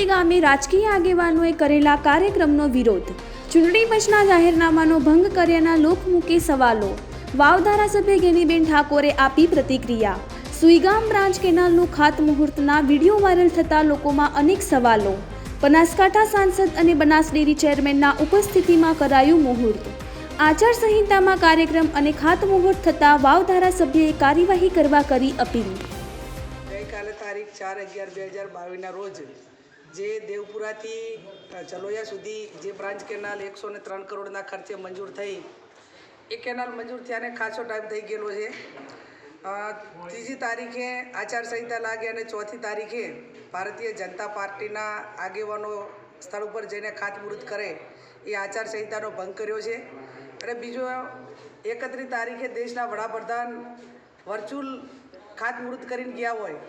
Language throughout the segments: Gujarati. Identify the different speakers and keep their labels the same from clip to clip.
Speaker 1: ગામે રાજકીય આગેવાનોએ કરેલા કાર્યક્રમનો વિરોધ. ચૂંટણી પંચના જાહેરનામાનો ભંગ કર્યાના લોકમુખી સવાલો. વાવ ધારાસભ્ય ગેનીબેન ઠાકોરે આપી પ્રતિક્રિયા. સુઈગામ બ્રાન્ચ કેનાલનું ખાતમુહૂર્તના વિડીયો વાયરલ થતા લોકોમાં અનેક સવાલો. બનાસકાંઠા સાંસદ અને બનાસ ડેરી ચેરમેનના ઉપસ્થિતિમાં કરાયું મુહૂર્ત. આચારસંહિતામાં કાર્યક્રમ અને ખાતમુહૂર્ત થતાં વાવ ધારાસભ્યએ કાર્યવાહી કરવા કરી અપીલ.
Speaker 2: ગઈકાલે તારીખ 4/11/2022ના રોજ જે દેવપુરાથી ચલોયા સુધી જે બ્રાન્ચ કેનાલ 103 કરોડના ખર્ચે મંજૂર થઈ, એ કેનાલ મંજૂર થયાને ખાસો ટાઈમ થઈ ગયેલો છે. ત્રીજી તારીખે આચારસંહિતા લાગે અને ચોથી તારીખે ભારતીય જનતા પાર્ટીના આગેવાનો સ્થળ ઉપર જઈને ખાતમુહૂર્ત કરે એ આચારસંહિતાનો ભંગ કર્યો છે. અને બીજો 31 તારીખે દેશના વડાપ્રધાન વર્ચ્યુઅલ ખાતમુહૂર્ત કરીને ગયા હોય,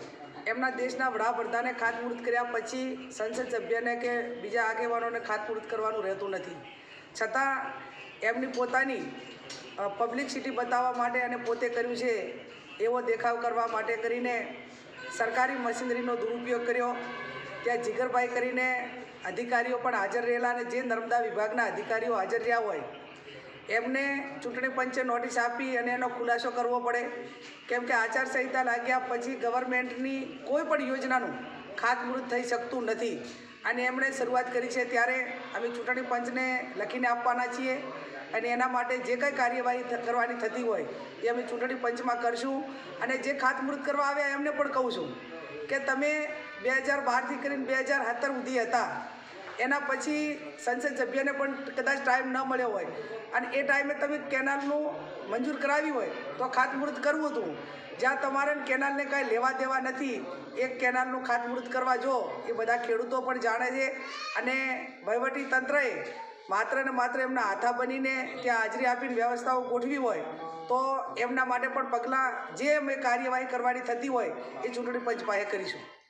Speaker 2: એમના દેશના વડાપ્રધાને ખાતમુહૂર્ત કર્યા પછી સંસદ સભ્યને કે બીજા આગેવાનોને ખાતમુહૂર્ત કરવાનું રહેતું નથી. છતાં એમની પોતાની પબ્લિસિટી બતાવવા માટે અને પોતે કર્યું છે એવો દેખાવ કરવા માટે કરીને સરકારી મશીનરીનો દુરુપયોગ કર્યો. ત્યાં જીગરભાઈ કરીને અધિકારીઓ પણ હાજર રહેલા અને જે નર્મદા વિભાગના અધિકારીઓ હાજર રહ્યા હોય એમને ચૂંટણી પંચે નોટિસ આપી અને એનો ખુલાસો કરવો પડે. કેમ કે આચારસંહિતા લાગ્યા પછી ગવર્મેન્ટની કોઈ પણ યોજનાનું ખાતમુહૂર્ત થઈ શકતું નથી. અને એમણે શરૂઆત કરી છે ત્યારે અમે ચૂંટણી પંચને લખીને આપવાના છીએ અને એના માટે જે કંઈ કાર્યવાહી કરવાની થતી હોય એ અમે ચૂંટણી પંચમાં કરશું. અને જે ખાતમુહૂર્ત કરવા આવ્યા એમને પણ કહું છું કે તમે 2012થી કરીને 2017 સુધી હતા, એના પછી સંસદ સભ્યને પણ કદાચ ટાઈમ ન મળ્યો હોય અને એ ટાઈમે તમે કેનાલનું મંજૂર કરાવી હોય તો ખાતમુહૂર્ત કરવું હતું. જ્યાં તમારે કેનાલને કાંઈ લેવા દેવા નથી, એક કેનાલનું ખાતમુહૂર્ત કરવા જો એ બધા ખેડૂતો પણ જાણે છે. અને વહીવટી તંત્રએ માત્ર ને માત્ર એમના હાથા બનીને ત્યાં હાજરી આપીને વ્યવસ્થાઓ ગોઠવી હોય તો એમના માટે પણ પગલાં જે અમે કાર્યવાહી કરવાની થતી હોય એ ચૂંટણી પંચ પાસે કરીશું.